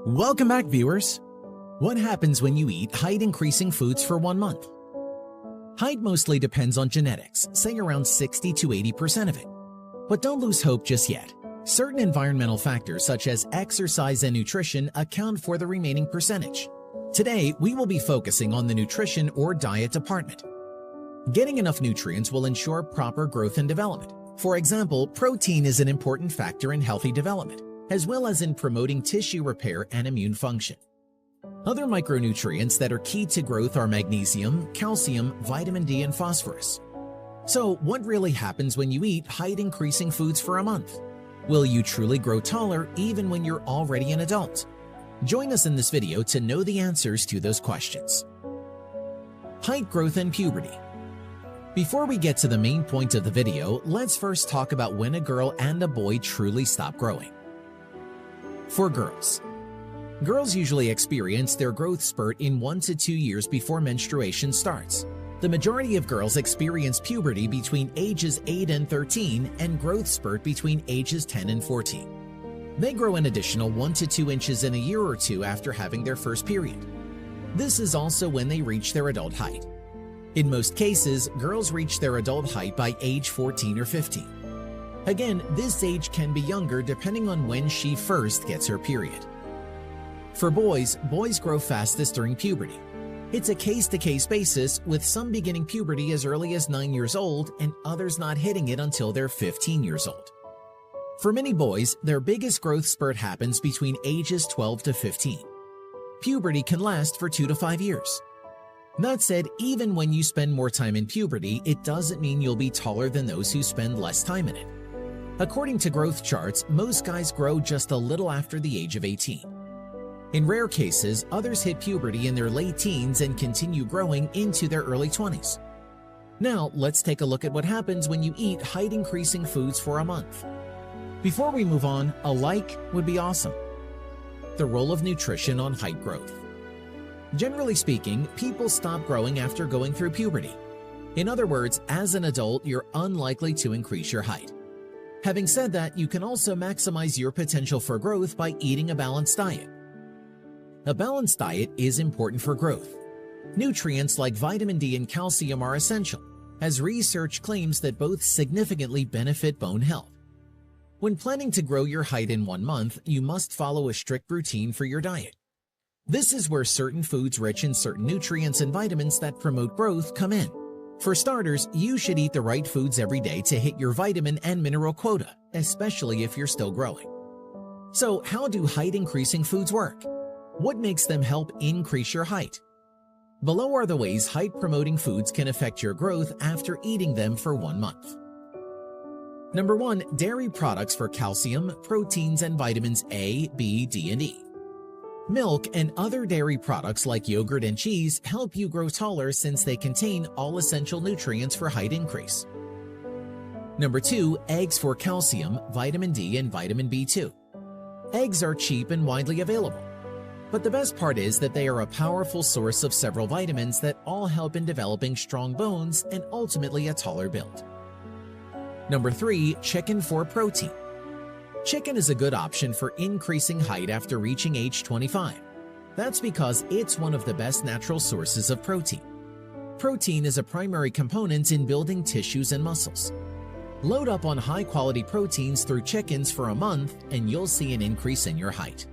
Welcome back, viewers. What happens when you eat height-increasing foods for 1 month? Height mostly depends on genetics, say around 60 to 80% of it. But don't lose hope just yet. Certain environmental factors such as exercise and nutrition account for the remaining percentage. Today, we will be focusing on the nutrition or diet department. Getting enough nutrients will ensure proper growth and development. For example, protein is an important factor in healthy development, as well as in promoting tissue repair and immune function. Other micronutrients that are key to growth are magnesium, calcium, vitamin D, and phosphorus. So, what really happens when you eat height-increasing foods for a month? Will you truly grow taller even when you're already an adult? Join us in this video to know the answers to those questions. Height growth and puberty. Before we get to the main point of the video, let's first talk about when a girl and a boy truly stop growing. For girls usually experience their growth spurt in 1 to 2 years before menstruation starts. The majority of girls experience puberty between ages 8 and 13 and growth spurt between ages 10 and 14. They grow an additional 1 to 2 inches in a year or two after having their first period. This is also when they reach their adult height. In most cases, girls reach their adult height by age 14 or 15. Again, this age can be younger depending on when she first gets her period. For boys grow fastest during puberty. It's a case-to-case basis, with some beginning puberty as early as 9 years old and others not hitting it until they're 15 years old. For many boys, their biggest growth spurt happens between ages 12 to 15. Puberty can last for 2 to 5 years. That said, even when you spend more time in puberty, it doesn't mean you'll be taller than those who spend less time in it. According to growth charts, most guys grow just a little after the age of 18. In rare cases, others hit puberty in their late teens and continue growing into their early 20s. Now, let's take a look at what happens when you eat height-increasing foods for a month. Before we move on, a like would be awesome. The role of nutrition on height growth. Generally speaking, people stop growing after going through puberty. In other words, as an adult, you're unlikely to increase your height. Having said that, you can also maximize your potential for growth by eating a balanced diet. A balanced diet is important for growth. Nutrients like vitamin D and calcium are essential, as research claims that both significantly benefit bone health. When planning to grow your height in 1 month, you must follow a strict routine for your diet. This is where certain foods rich in certain nutrients and vitamins that promote growth come in. For starters, you should eat the right foods every day to hit your vitamin and mineral quota, especially if you're still growing. So, how do height-increasing foods work? What makes them help increase your height? Below are the ways height-promoting foods can affect your growth after eating them for 1 month. Number 1. Dairy products for calcium, proteins, and vitamins A, B, D, and E. Milk and other dairy products like yogurt and cheese help you grow taller since they contain all essential nutrients for height increase. Number 2. Eggs for calcium, vitamin D, and vitamin B2. Eggs are cheap and widely available. But the best part is that they are a powerful source of several vitamins that all help in developing strong bones and ultimately a taller build. Number 3. Chicken for protein. Chicken is a good option for increasing height after reaching age 25. That's because it's one of the best natural sources of protein. Protein is a primary component in building tissues and muscles. Load up on high-quality proteins through chickens for a month and you'll see an increase in your height.